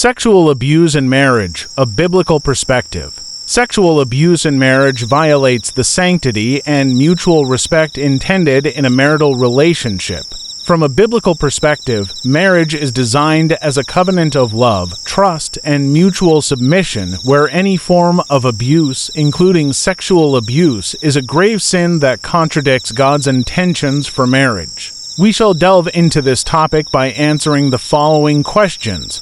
Sexual abuse in marriage, a biblical perspective. Sexual abuse in marriage violates the sanctity and mutual respect intended in a marital relationship. From a biblical perspective, marriage is designed as a covenant of love, trust, and mutual submission where any form of abuse, including sexual abuse, is a grave sin that contradicts God's intentions for marriage. We shall delve into this topic by answering the following questions.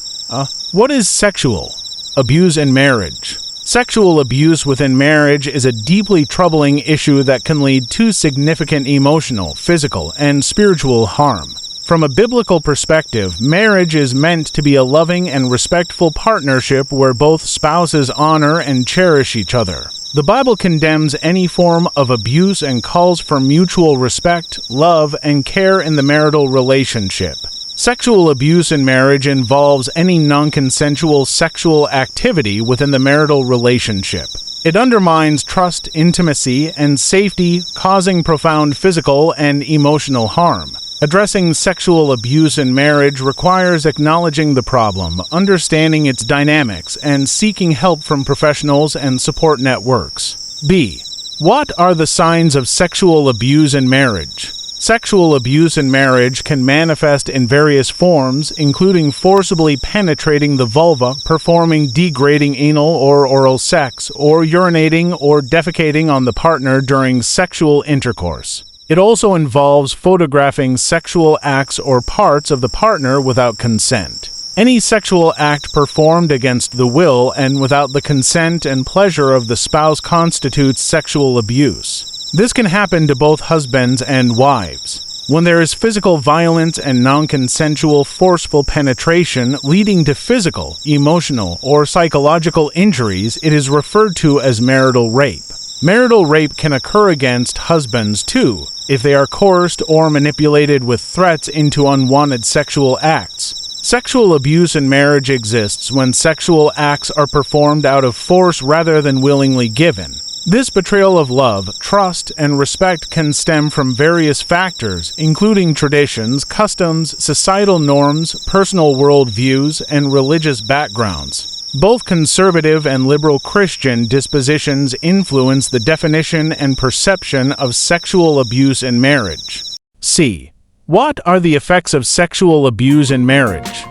What is sexual abuse in marriage? Sexual abuse within marriage is a deeply troubling issue that can lead to significant emotional, physical, and spiritual harm. From a biblical perspective, marriage is meant to be a loving and respectful partnership where both spouses honor and cherish each other. The Bible condemns any form of abuse and calls for mutual respect, love, and care in the marital relationship. Sexual abuse in marriage involves any non-consensual sexual activity within the marital relationship. It undermines trust, intimacy, and safety, causing profound physical and emotional harm. Addressing sexual abuse in marriage requires acknowledging the problem, understanding its dynamics, and seeking help from professionals and support networks. B. What are the signs of sexual abuse in marriage? Sexual abuse in marriage can manifest in various forms, including forcibly penetrating the vulva, performing degrading anal or oral sex, or urinating or defecating on the partner during sexual intercourse. It also involves photographing sexual acts or parts of the partner without consent. Any sexual act performed against the will and without the consent and pleasure of the spouse constitutes sexual abuse. This can happen to both husbands and wives. When there is physical violence and non-consensual forceful penetration leading to physical, emotional, or psychological injuries, it is referred to as marital rape. Marital rape can occur against husbands too, if they are coerced or manipulated with threats into unwanted sexual acts. Sexual abuse in marriage exists when sexual acts are performed out of force rather than willingly given. This betrayal of love, trust, and respect can stem from various factors, including traditions, customs, societal norms, personal worldviews, and religious backgrounds. Both conservative and liberal Christian dispositions influence the definition and perception of sexual abuse in marriage. C. What are the effects of sexual abuse in marriage?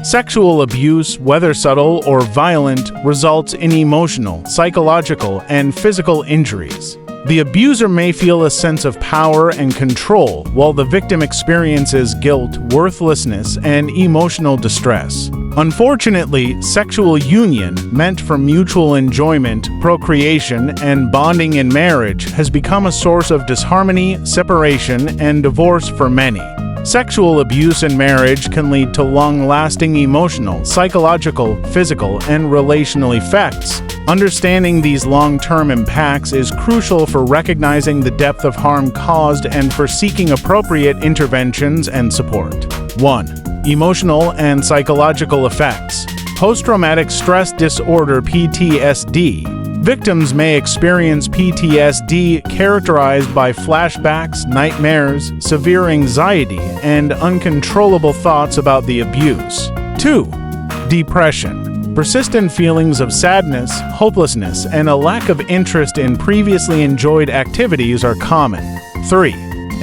Sexual abuse, whether subtle or violent, results in emotional, psychological, and physical injuries. The abuser may feel a sense of power and control, while the victim experiences guilt, worthlessness, and emotional distress. Unfortunately, sexual union, meant for mutual enjoyment, procreation, and bonding in marriage, has become a source of disharmony, separation, and divorce for many. Sexual abuse in marriage can lead to long-lasting emotional, psychological, physical, and relational effects. Understanding these long-term impacts is crucial for recognizing the depth of harm caused and for seeking appropriate interventions and support. 1. Emotional and psychological effects. Post-traumatic stress disorder (PTSD). Victims may experience PTSD characterized by flashbacks, nightmares, severe anxiety, and uncontrollable thoughts about the abuse. 2. Depression. Persistent feelings of sadness, hopelessness, and a lack of interest in previously enjoyed activities are common. 3.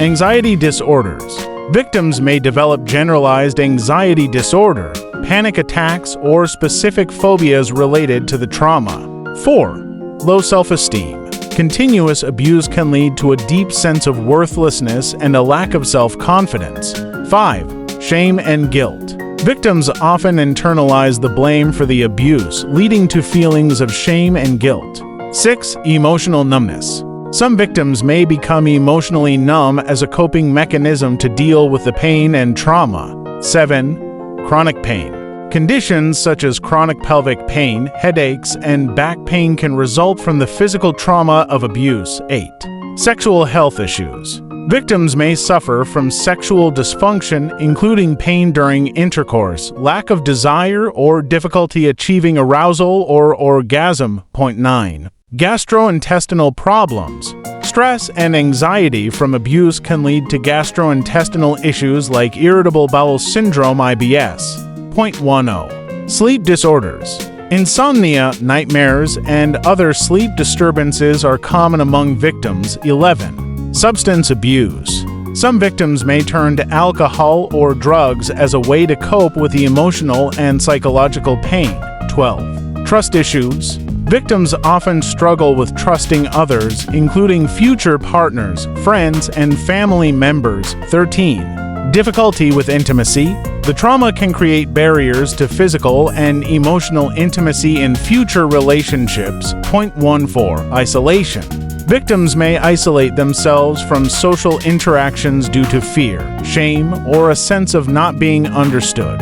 Anxiety disorders. Victims may develop generalized anxiety disorder, panic attacks, or specific phobias related to the trauma. 4. Low self-esteem. Continuous abuse can lead to a deep sense of worthlessness and a lack of self-confidence. 5. Shame and guilt. Victims often internalize the blame for the abuse, leading to feelings of shame and guilt. 6. Emotional numbness. Some victims may become emotionally numb as a coping mechanism to deal with the pain and trauma. 7. Chronic pain. Conditions such as chronic pelvic pain, headaches, and back pain can result from the physical trauma of abuse. 8. Sexual health issues. Victims may suffer from sexual dysfunction, including pain during intercourse, lack of desire, or difficulty achieving arousal or orgasm. 9. Gastrointestinal problems. Stress and anxiety from abuse can lead to gastrointestinal issues like irritable bowel syndrome (IBS). 10. Sleep disorders. Insomnia, nightmares, and other sleep disturbances are common among victims. 11. Substance abuse. Some victims may turn to alcohol or drugs as a way to cope with the emotional and psychological pain. 12. Trust issues. Victims often struggle with trusting others, including future partners, friends, and family members. 13. Difficulty with intimacy. The trauma can create barriers to physical and emotional intimacy in future relationships. 14. Isolation. Victims may isolate themselves from social interactions due to fear, shame, or a sense of not being understood.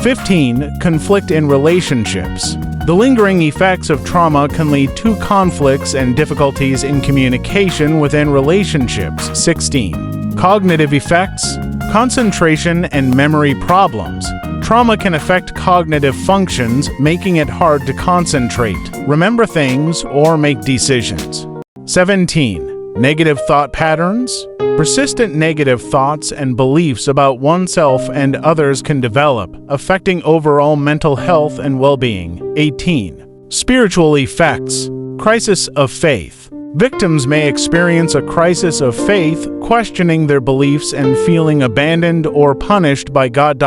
15. Conflict in relationships. The lingering effects of trauma can lead to conflicts and difficulties in communication within relationships. 16. Cognitive effects. Concentration and memory problems. Trauma can affect cognitive functions, making it hard to concentrate, remember things, or make decisions. 17. Negative thought patterns. Persistent negative thoughts and beliefs about oneself and others can develop, affecting overall mental health and well-being. 18. Spiritual effects. Crisis of faith. Victims may experience a crisis of faith, questioning their beliefs and feeling abandoned or punished by God.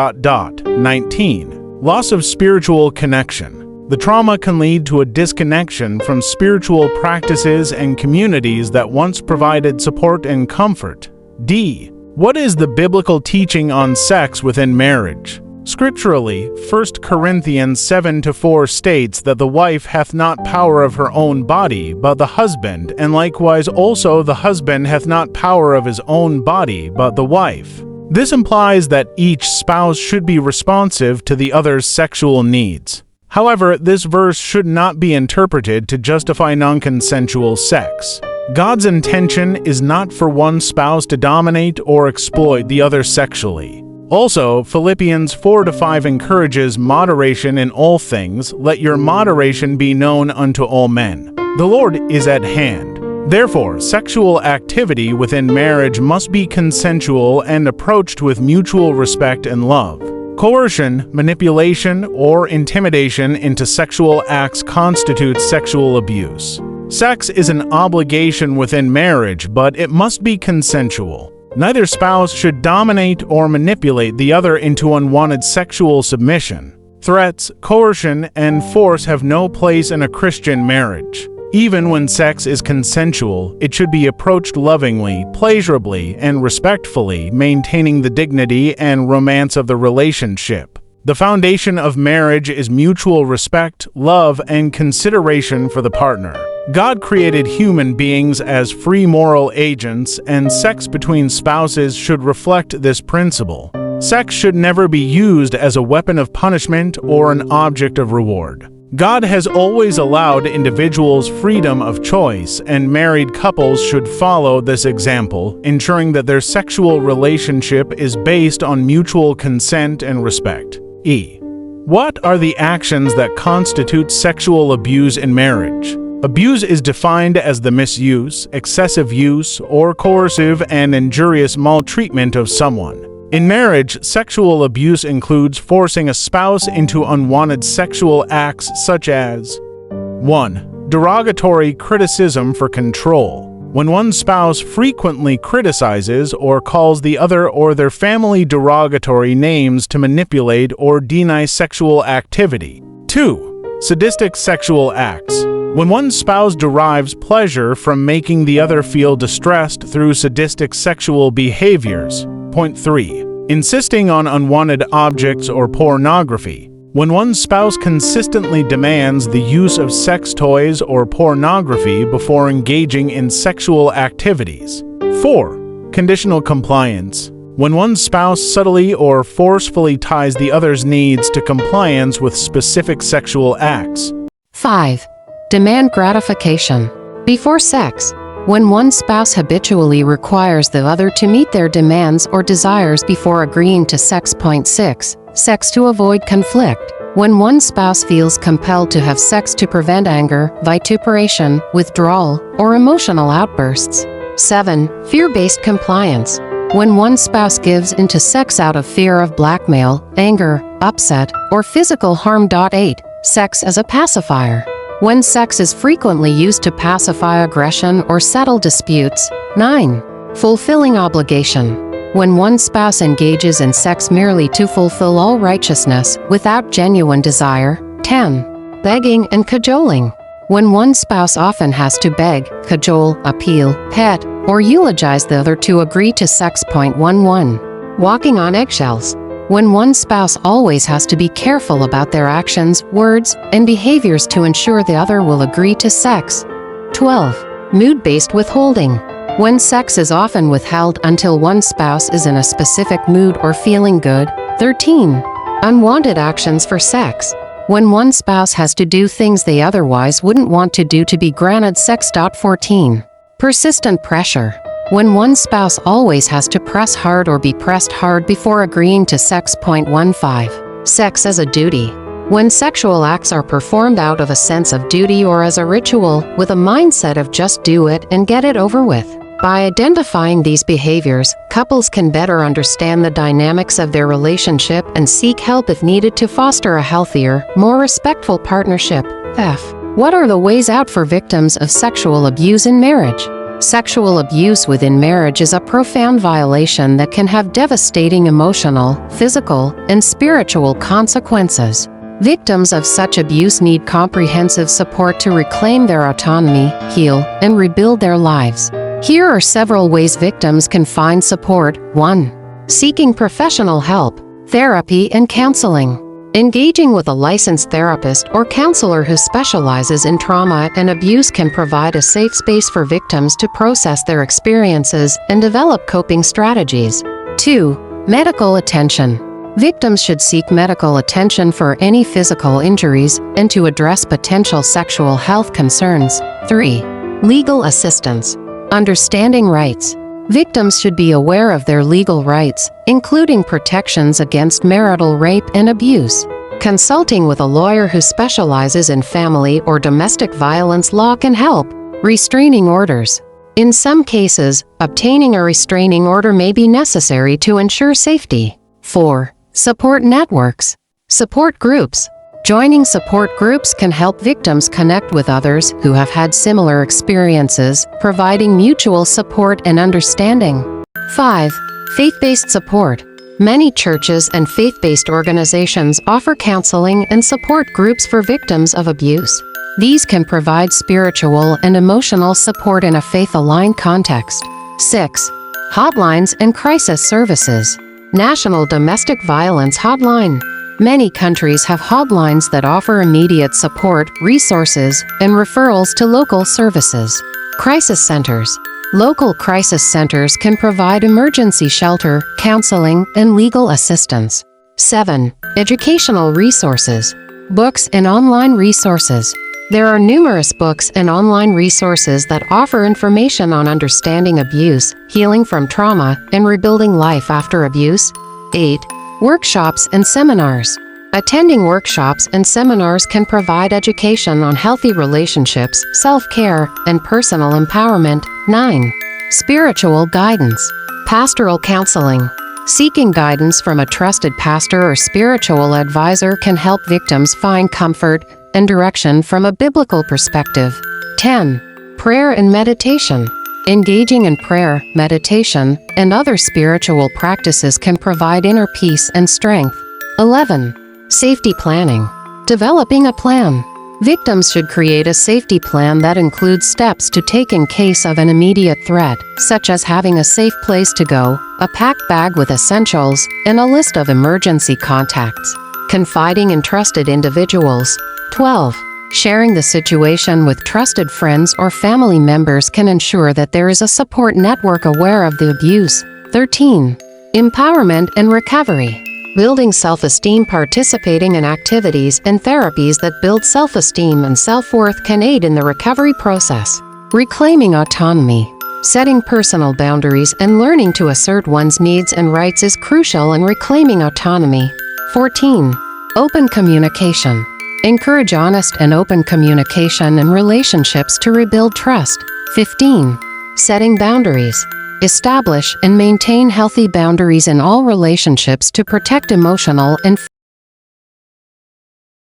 19. Loss of spiritual connection. The trauma can lead to a disconnection from spiritual practices and communities that once provided support and comfort. D. What is the biblical teaching on sex within marriage? Scripturally, 1 Corinthians 7-4 states that the wife hath not power of her own body, but the husband, and likewise also the husband hath not power of his own body, but the wife. This implies that each spouse should be responsive to the other's sexual needs. However, this verse should not be interpreted to justify non-consensual sex. God's intention is not for one spouse to dominate or exploit the other sexually. Also, Philippians 4-5 encourages moderation in all things. Let your moderation be known unto all men. The Lord is at hand. Therefore, sexual activity within marriage must be consensual and approached with mutual respect and love. Coercion, manipulation, or intimidation into sexual acts constitutes sexual abuse. Sex is an obligation within marriage, but it must be consensual. Neither spouse should dominate or manipulate the other into unwanted sexual submission. Threats, coercion, and force have no place in a Christian marriage. Even when sex is consensual, it should be approached lovingly, pleasurably, and respectfully, maintaining the dignity and romance of the relationship. The foundation of marriage is mutual respect, love, and consideration for the partner. God created human beings as free moral agents, and sex between spouses should reflect this principle. Sex should never be used as a weapon of punishment or an object of reward. God has always allowed individuals freedom of choice, and married couples should follow this example, ensuring that their sexual relationship is based on mutual consent and respect. E. What are the actions that constitute sexual abuse in marriage? Abuse is defined as the misuse, excessive use, or coercive and injurious maltreatment of someone. In marriage, sexual abuse includes forcing a spouse into unwanted sexual acts such as 1. Derogatory criticism for control. When one spouse frequently criticizes or calls the other or their family derogatory names to manipulate or deny sexual activity. 2. Sadistic sexual acts. When one spouse derives pleasure from making the other feel distressed through sadistic sexual behaviors. Point 3. Insisting on unwanted objects or pornography. When one spouse consistently demands the use of sex toys or pornography before engaging in sexual activities. 4. Conditional compliance. When one spouse subtly or forcefully ties the other's needs to compliance with specific sexual acts. 5. Demand gratification. Before sex, when one spouse habitually requires the other to meet their demands or desires before agreeing to sex. Point 6. Sex to avoid conflict. When one spouse feels compelled to have sex to prevent anger, vituperation, withdrawal, or emotional outbursts. 7. Fear-based compliance. when one spouse gives into sex out of fear of blackmail, anger, upset, or physical harm. 8. Sex as a pacifier. When sex is frequently used to pacify aggression or settle disputes. 9. Fulfilling obligation. When one spouse engages in sex merely to fulfill all righteousness, without genuine desire. 10. Begging and cajoling. When one spouse often has to beg, cajole, appeal, pet, or eulogize the other to agree to sex. 11. Walking on eggshells. When one spouse always has to be careful about their actions, words, and behaviors to ensure the other will agree to sex. 12. Mood-based withholding. When sex is often withheld until one spouse is in a specific mood or feeling good. 13. Unwanted actions for sex. When one spouse has to do things they otherwise wouldn't want to do to be granted sex. 14. Persistent pressure. When one spouse always has to press hard or be pressed hard before agreeing to sex. 15. Sex as a duty. When sexual acts are performed out of a sense of duty or as a ritual, with a mindset of just do it and get it over with. By identifying these behaviors, couples can better understand the dynamics of their relationship and seek help if needed to foster a healthier, more respectful partnership. F. What are the ways out for victims of sexual abuse in marriage? Sexual abuse within marriage is a profound violation that can have devastating emotional, physical, and spiritual consequences. Victims of such abuse need comprehensive support to reclaim their autonomy, heal, and rebuild their lives. Here are several ways victims can find support. 1. Seeking professional help, therapy, and counseling. Engaging with a licensed therapist or counselor who specializes in trauma and abuse can provide a safe space for victims to process their experiences and develop coping strategies. 2. Medical attention. Victims should seek medical attention for any physical injuries and to address potential sexual health concerns. 3. Legal assistance. Understanding rights. Victims should be aware of their legal rights, including protections against marital rape and abuse. Consulting with a lawyer who specializes in family or domestic violence law can help. Restraining orders. In some cases, obtaining a restraining order may be necessary to ensure safety. 4. Support networks. Support groups. Joining support groups can help victims connect with others who have had similar experiences, providing mutual support and understanding. 5. Faith-based support. Many churches and faith-based organizations offer counseling and support groups for victims of abuse. These can provide spiritual and emotional support in a faith-aligned context. 6. Hotlines and crisis services. National Domestic Violence Hotline. Many countries have hotlines that offer immediate support, resources, and referrals to local services. Crisis centers. Local crisis centers can provide emergency shelter, counseling, and legal assistance. 7. Educational resources. Books and online resources. There are numerous books and online resources that offer information on understanding abuse, healing from trauma, and rebuilding life after abuse. 8. Workshops and seminars. Attending workshops and seminars can provide education on healthy relationships, self-care, and personal empowerment. 9. Spiritual guidance. Pastoral counseling. Seeking guidance from a trusted pastor or spiritual advisor can help victims find comfort and direction from a biblical perspective. 10. Prayer and meditation. Engaging in prayer, meditation, and other spiritual practices can provide inner peace and strength. 11. Safety planning. Developing a plan. Victims should create a safety plan that includes steps to take in case of an immediate threat, such as having a safe place to go, a packed bag with essentials, and a list of emergency contacts. Confiding in trusted individuals. 12. Sharing the situation with trusted friends or family members can ensure that there is a support network aware of the abuse. 13. Empowerment and recovery. Building self-esteem. Participating in activities and therapies that build self-esteem and self-worth can aid in the recovery process. Reclaiming autonomy. Setting personal boundaries and learning to assert one's needs and rights is crucial in reclaiming autonomy. 14. Open communication. Encourage honest and open communication in relationships to rebuild trust. 15. Setting boundaries. Establish and maintain healthy boundaries in all relationships to protect emotional and